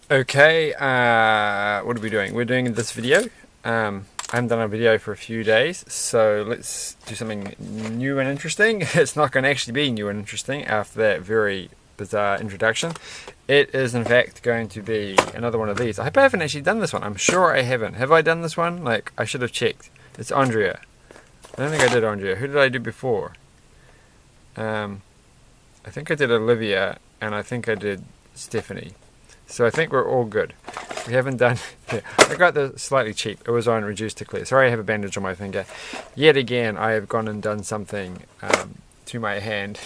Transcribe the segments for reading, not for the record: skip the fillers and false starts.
Okay, what are we doing? We're doing this video. I haven't done a video for a few days, so let's do something new and interesting. It's not going to actually be new and interesting after that very bizarre introduction. It is in fact going to be another one of these. I hope I haven't actually done this one. I'm sure I haven't. Have I done this one? Like, I should have checked. It's Andrea. I don't think I did Andrea. Who did I do before? I think I did Olivia, and I think I did Stephanie. So I think we're all good. We haven't done... Yeah, I got this slightly cheap. It was on reduced to clear. Sorry I have a bandage on my finger. Yet again, I have gone and done something to my hand.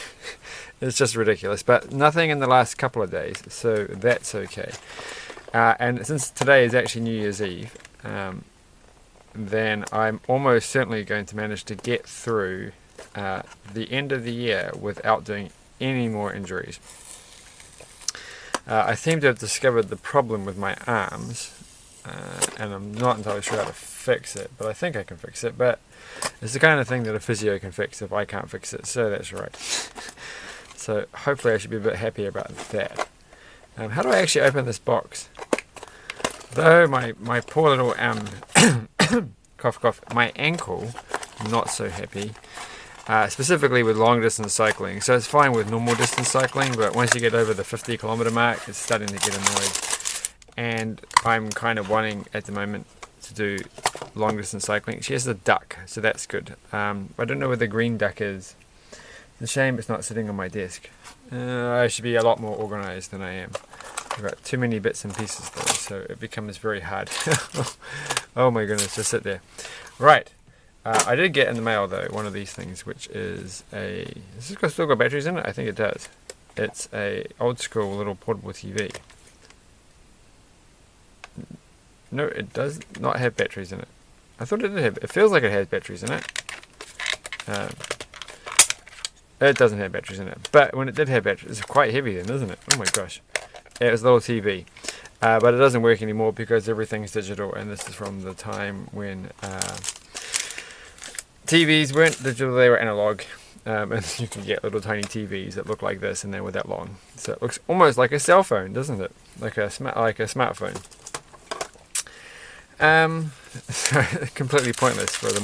It's just ridiculous. But nothing in the last couple of days, so that's okay. And since today is actually New Year's Eve, then I'm almost certainly going to manage to get through the end of the year without doing any more injuries. I seem to have discovered the problem with my arms, and I'm not entirely sure how to fix it, but I think I can fix it. But it's the kind of thing that a physio can fix if I can't fix it, so that's right. So hopefully I should be a bit happy about that. How do I actually open this box? Though my poor little cough cough, my ankle, not so happy. Specifically with long distance cycling. So it's fine with normal distance cycling, but once you get over the 50-kilometer mark, it's starting to get annoyed. And I'm kind of wanting at the moment to do long distance cycling. She has a duck, so that's good. I don't know where the green duck is. It's a shame it's not sitting on my desk. I should be a lot more organized than I am. I've got too many bits and pieces though, so it becomes very hard. Oh my goodness, just sit there. Right. I did get in the mail though one of these things, which is a... Has this still got batteries in it? I think it does. It's a old school little portable TV. No, it does not have batteries in it. I thought it did have... It feels like it has batteries in it. It doesn't have batteries in it. But when it did have batteries, it's quite heavy then, isn't it? Oh my gosh. Yeah, it's a little TV. But it doesn't work anymore because everything's digital, and this is from the time when... TVs weren't digital, they were analog, and you can get little tiny TVs that look like this, and they were that long. So it looks almost like a cell phone, doesn't it? Like a smartphone. Completely pointless for the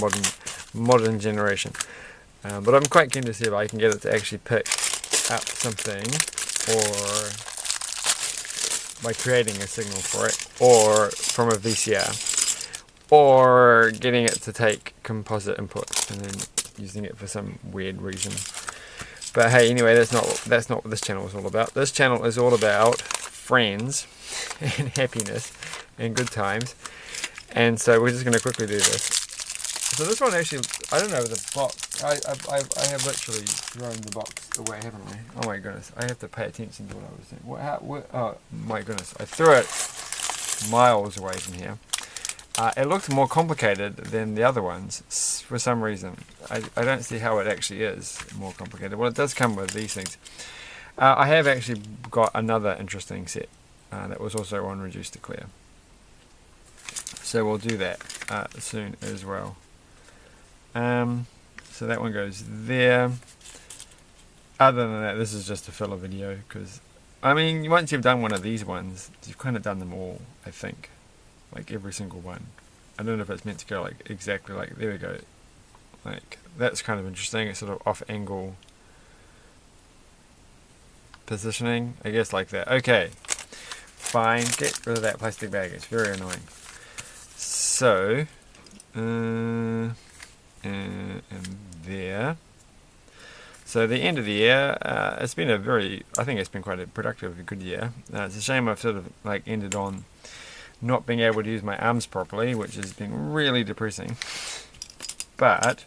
modern generation. But I'm quite keen to see if I can get it to actually pick up something, or by creating a signal for it, or from a VCR. Or getting it to take composite input and then using it for some weird reason. But hey, anyway, that's not what this channel is all about. This channel is all about friends and happiness and good times. And so we're just going to quickly do this. So this one actually, I don't know, the box, I have literally thrown the box away, haven't I? Oh my goodness, I have to pay attention to what I was saying. Oh my goodness, I threw it miles away from here. It looked more complicated than the other ones for some reason. I don't see how it actually is more complicated. Well, it does come with these things. I have actually got another interesting set that was also on reduced to clear. So we'll do that soon as well. So that one goes there. Other than that, this is just a filler video because, I mean, once you've done one of these ones, you've kind of done them all, I think. Like every single one. I don't know if it's meant to go like exactly like, there we go. Like, that's kind of interesting. It's sort of off angle positioning. I guess like that. Okay. Fine. Get rid of that plastic bag. It's very annoying. So, and there. So the end of the year, it's been a very, I think it's been quite a productive, good year. It's a shame I've sort of like ended on not being able to use my arms properly, which has been really depressing. But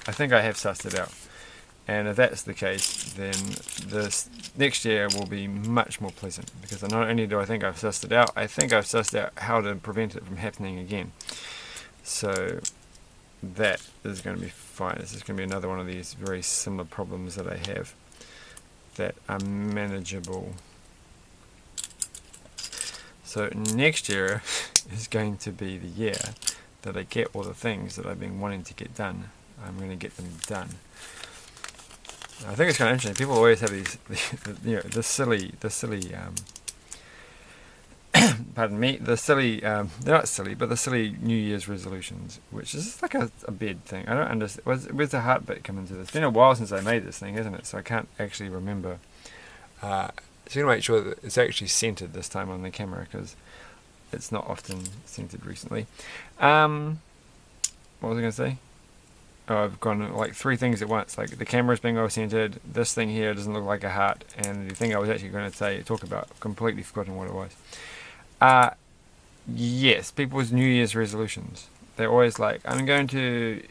I think I have sussed it out. And if that's the case, then this next year will be much more pleasant, because not only do I think I've sussed it out, I think I've sussed out how to prevent it from happening again. So that is going to be fine. This is going to be another one of these very similar problems that I have that are manageable. So next year is going to be the year that I get all the things that I've been wanting to get done. I'm going to get them done. I think it's kind of interesting. People always have these, the silly pardon me, the silly, they're not silly, but the silly New Year's resolutions, which is like a bed thing. I don't understand. Where's the heart bit come into this? It's been a while since I made this thing, hasn't it? So I can't actually remember. So I'm going to make sure that it's actually centered this time on the camera, because it's not often centered recently. What was I going to say? Oh, I've gone like 3 things at once. Like the camera's being all-centered, this thing here doesn't look like a heart, and the thing I was actually going to talk about, completely forgotten what it was. Yes, people's New Year's resolutions. They're always like, I'm going to,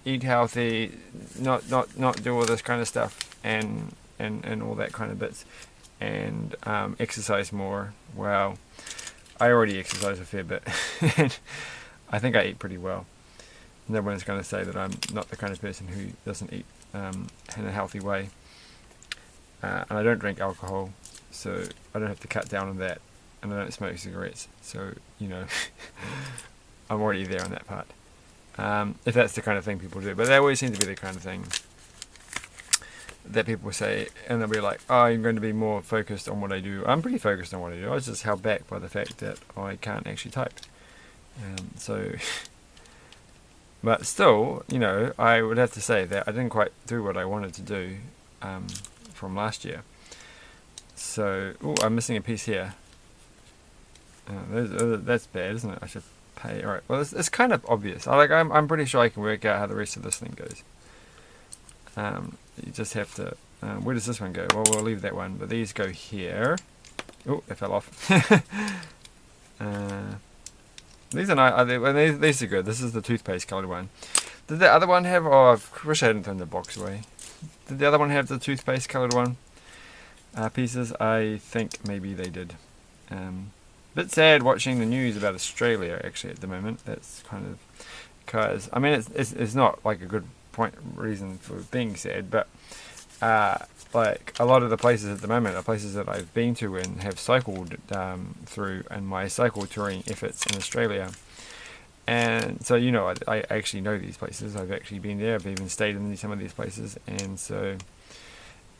eat healthy, not do all this kind of stuff, and all that kind of bits, and exercise more. Well, I already exercise a fair bit. I think I eat pretty well. No one's going to say that I'm not the kind of person who doesn't eat in a healthy way. And I don't drink alcohol, so I don't have to cut down on that. And I don't smoke cigarettes, so, I'm already there on that part. If that's the kind of thing people do. But they always seem to be the kind of thing that people say, and they'll be like, oh, I'm going to be more focused on what I do. I'm pretty focused on what I do. I was just held back by the fact that I can't actually type. But still, I would have to say that I didn't quite do what I wanted to do from last year. So, I'm missing a piece here. That's bad, isn't it? I should pay. Alright, well, it's kind of obvious. I'm pretty sure I can work out how the rest of this thing goes. You just have to... where does this one go? Well, we'll leave that one, but these go here. Oh, it fell off. These are nice. These are good. This is the toothpaste coloured one. Did the other one have... Oh, I wish I hadn't thrown the box away. Did the other one have the toothpaste coloured one? Pieces? I think maybe they did. Bit sad watching the news about Australia, actually, at the moment. That's kind of... Because, I mean, it's not like a good reason for being sad, but... like a lot of the places at the moment are places that I've been to and have cycled through in my cycle touring efforts in Australia. And so, I actually know these places. I've actually been there. I've even stayed in some of these places. And so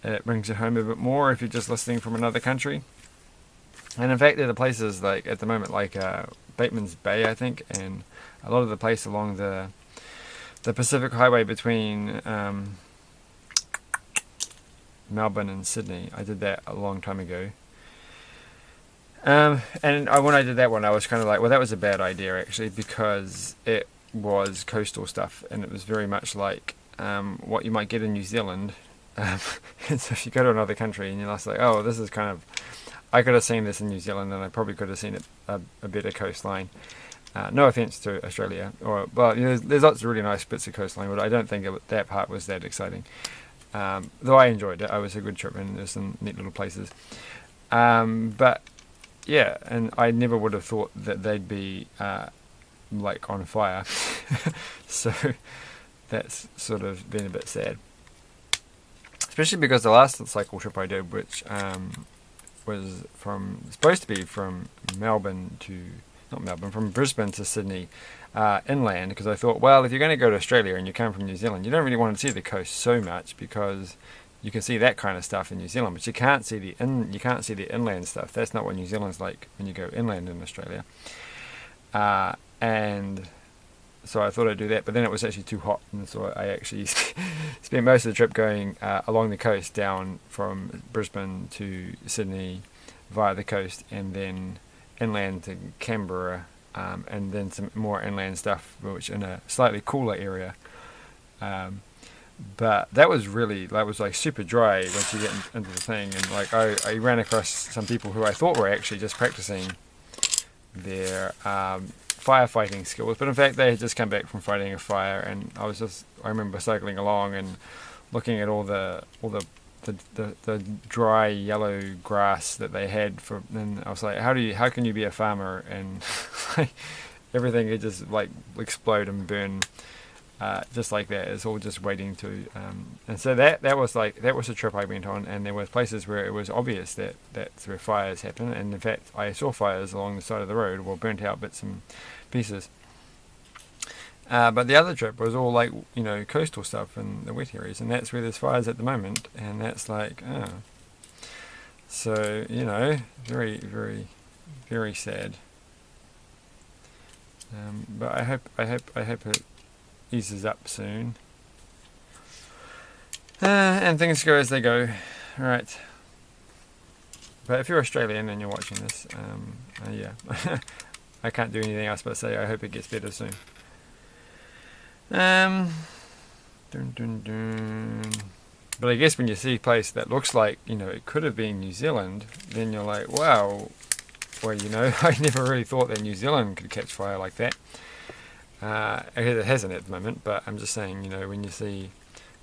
it brings it home a bit more if you're just listening from another country. And in fact, there are places like at the moment, like Bateman's Bay, I think, and a lot of the place along the Pacific Highway between Melbourne and Sydney. I did that a long time ago. And when I did that one, I was kind of like, well, that was a bad idea, actually, because it was coastal stuff, and it was very much like what you might get in New Zealand. And so if you go to another country and you're just like, oh, this is kind of... I could have seen this in New Zealand, and I probably could have seen a better coastline. No offence to Australia. There's lots of really nice bits of coastline, but I don't think that part was that exciting. Though I enjoyed it. It was a good trip, and there's some neat little places. But yeah, and I never would have thought that they'd be like on fire. So that's sort of been a bit sad. Especially because the last cycle trip I did, which was supposed to be from from Brisbane to Sydney, inland, because I thought, well, if you're going to go to Australia and you come from New Zealand, you don't really want to see the coast so much, because you can see that kind of stuff in New Zealand, but you can't see the inland stuff. That's not what New Zealand's like when you go inland in Australia. And so I thought I'd do that, but then it was actually too hot, and so I actually spent most of the trip going along the coast, down from Brisbane to Sydney via the coast, and then inland to Canberra, and then some more inland stuff, which in a slightly cooler area. But that was like super dry once you get into the thing, and like I ran across some people who I thought were actually just practicing their firefighting skills, but in fact they had just come back from fighting a fire, and I remember cycling along and looking at all the dry yellow grass that they had and I was like, how can you be a farmer and like everything could just like explode and burn just like that. It's all just waiting to and so that was a trip I went on, and there were places where it was obvious that that's where fires happen, and in fact I saw fires along the side of the road, burnt out bits and pieces. But the other trip was all like, coastal stuff and the wet areas, and that's where there's fires at the moment, and that's like, so, very, very Very sad. But I hope it eases up soon. And things go as they go. Alright. But if you're Australian and you're watching this, yeah. I can't do anything else but say I hope it gets better soon. Dun, dun, dun. But I guess when you see a place that looks like, you know, it could have been New Zealand, then you're like, wow, well, you know, I never really thought that New Zealand could catch fire like that. It hasn't at the moment, but I'm just saying, you know, when you see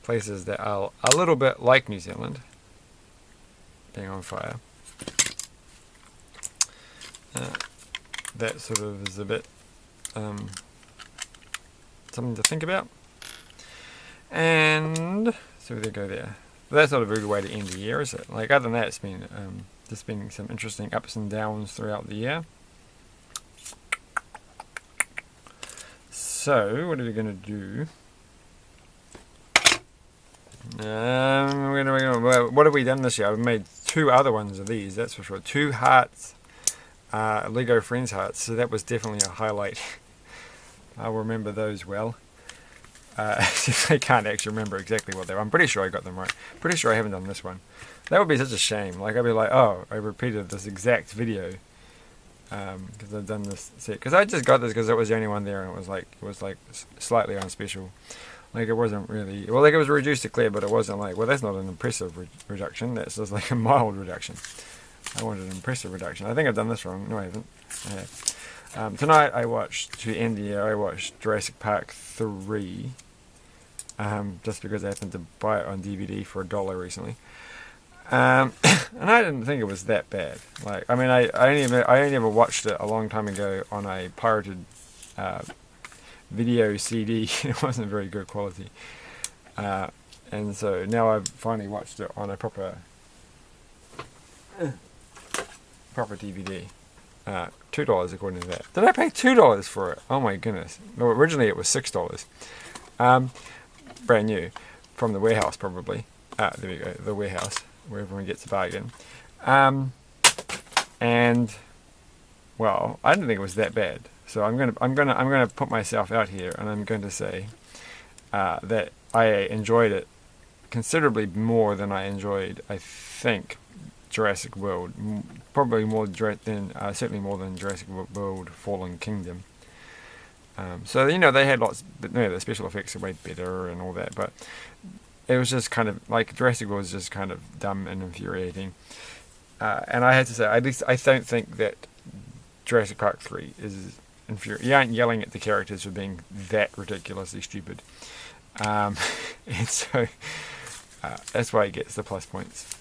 places that are a little bit like New Zealand being on fire, that sort of is a bit something to think about. And so they go there. But that's not a very good way to end the year, is it? Like, other than that, it's been just been some interesting ups and downs throughout the year. So what are we going to do? What have we done this year? I've made 2 other ones of these, that's for sure. 2 hearts, Lego Friends hearts, so that was definitely a highlight. I'll remember those well. I can't actually remember exactly what they were. I'm pretty sure I got them right. Pretty sure I haven't done this one. That would be such a shame. Like, I'd be like, oh, I repeated this exact video because I've done this set. Because I just got this because it was the only one there, and it was like slightly on special. Like, it wasn't really, well, like, it was reduced to clear, but it wasn't like, well, that's not an impressive reduction. That's just like a mild reduction. I wanted an impressive reduction. I think I've done this wrong. No, I haven't. I have. Tonight I watched, to end the year, I watched Jurassic Park 3. Just because I happened to buy it on DVD for $1 recently. And I didn't think it was that bad. Like, I mean, I only ever watched it a long time ago on a pirated video CD. It wasn't very good quality. And so now I've finally watched it on a proper DVD. $2 according to that. Did I pay $2 for it? Oh my goodness. No, originally it was $6. Brand new. From the warehouse probably. There we go, the warehouse, where everyone gets a bargain. And well, I didn't think it was that bad. So I'm gonna put myself out here, and I'm going to say that I enjoyed it considerably more than I enjoyed, I think, Jurassic World. Probably more than certainly more than Jurassic World: Fallen Kingdom. So, you know, they had lots, but no, the special effects are way better and all that, but it was just kind of like Jurassic World was just kind of dumb and infuriating. And I had to say, at least I don't think that Jurassic Park 3 is infuriating. You aren't yelling at the characters for being that ridiculously stupid. And so that's why it gets the plus points.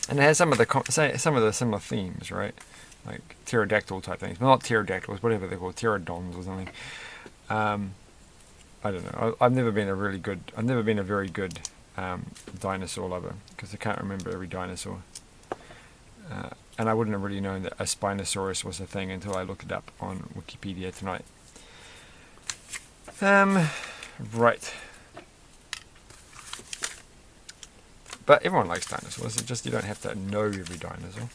And it has some of the similar themes, right? Like pterodactyl type things, but not pterodactyls, whatever they're called, pterodons or something. I don't know. I've never been a very good dinosaur lover, because I can't remember every dinosaur. And I wouldn't have really known that a Spinosaurus was a thing until I looked it up on Wikipedia tonight. Right. But everyone likes dinosaurs. It's just you don't have to know every dinosaur.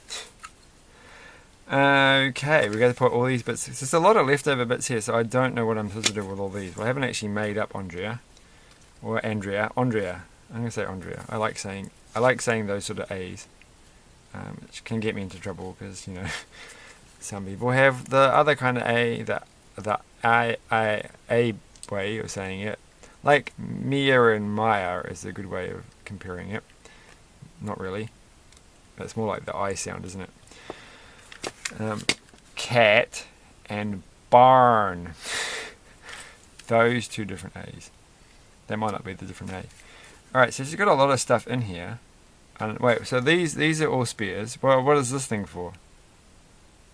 Okay, we got to put all these bits. There's a lot of leftover bits here, so I don't know what I'm supposed to do with all these. Well, I haven't actually made up Andrea or Andrea. Andrea. I'm gonna say Andrea. I like saying those sort of A's, which can get me into trouble because, you know, some people have the other kind of A, the I way of saying it. Like Mia and Maya is a good way of comparing it. Not really. That's more like the I sound, isn't it? Cat and barn. Those 2 different A's. That might not be the different A. Alright, so she's got a lot of stuff in here. And wait, so these are all spears. Well, what is this thing for?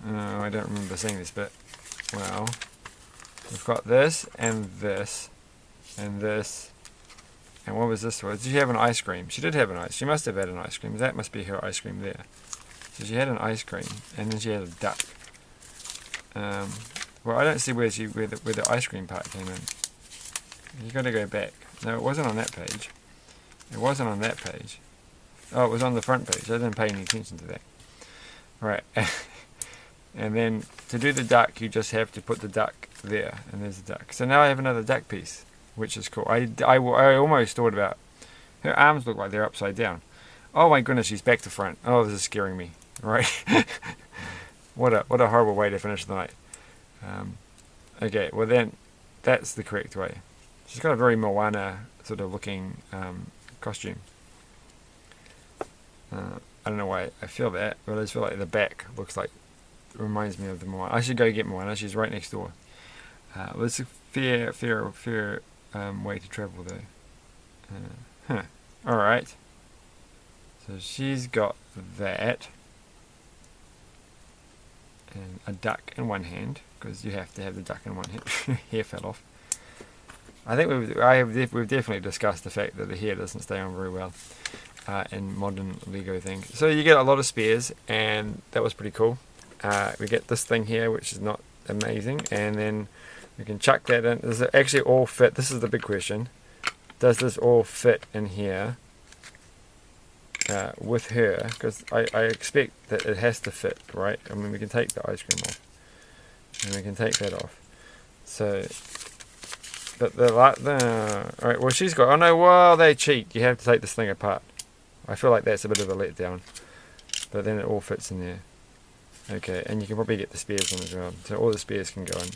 Oh, I don't remember seeing this bit. Well, we've got this and this and this. And what was this for? Did she have an ice cream? She did have an ice. She must have had an ice cream. That must be her ice cream there. So she had an ice cream, and then she had a duck. Well, I don't see where the ice cream part came in. You got to go back. No, it wasn't on that page. It wasn't on that page. Oh, it was on the front page. I didn't pay any attention to that. Right. And then to do the duck, you just have to put the duck there, and there's the duck. So now I have another duck piece, which is cool. I almost thought about, her arms look like they're upside down. Oh my goodness, she's back to front. Oh, this is scaring me, right? What a horrible way to finish the night. Okay, well then, that's the correct way. She's got a very Moana sort of looking costume. I don't know why I feel that, but I just feel like the back looks like, it reminds me of the Moana. I should go get Moana, she's right next door. Well, it's a fair way to travel though. Alright. So she's got that. And a duck in one hand, because you have to have the duck in one hand. Hair fell off. I think we've definitely discussed the fact that the hair doesn't stay on very well in modern Lego things. So you get a lot of spares, and that was pretty cool. We get this thing here, which is not amazing, and then we can chuck that in. Does it actually all fit? This is the big question. Does this all fit in here with her? Because I expect that it has to fit, right? I mean, we can take the ice cream off, and we can take that off. So, but alright, well she's got, oh no, well they cheat. You have to take this thing apart. I feel like that's a bit of a letdown. But then it all fits in there. Okay, and you can probably get the spares in as well. So all the spares can go in.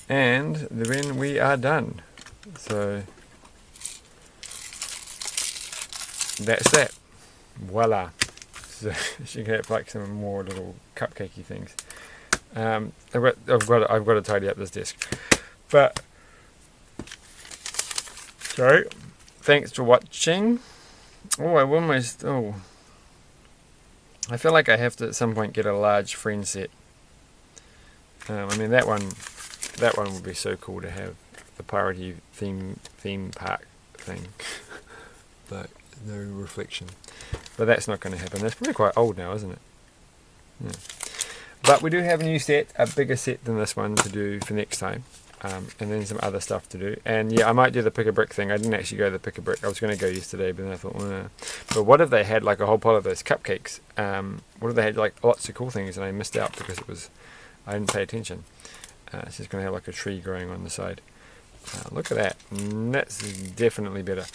And then we are done. So that's that. Voila. So she can have like some more little cupcakey things. I've got to tidy up this desk. But so thanks for watching. Oh, I feel like I have to at some point get a large friend set. I mean that one would be so cool to have, the priority theme park thing. But no reflection. But that's not going to happen. That's probably quite old now, isn't it? Yeah. But we do have a new set, a bigger set than this one to do for next time. And then some other stuff to do. And yeah, I might do the pick a brick thing. I didn't actually go to the pick a brick. I was going to go yesterday, but then I thought, But what if they had like a whole pile of those cupcakes? What if they had like lots of cool things and I missed out because I didn't pay attention? It's just going to have like a tree growing on the side. Look at that. That's definitely better.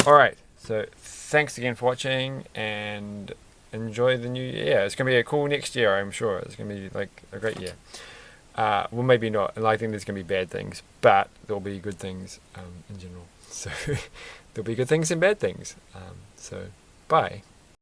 Alright, so thanks again for watching and enjoy the new year. Yeah, it's going to be a cool next year, I'm sure. It's going to be like a great year. Well, maybe not. And I think there's going to be bad things, but there'll be good things in general. So there'll be good things and bad things. So bye.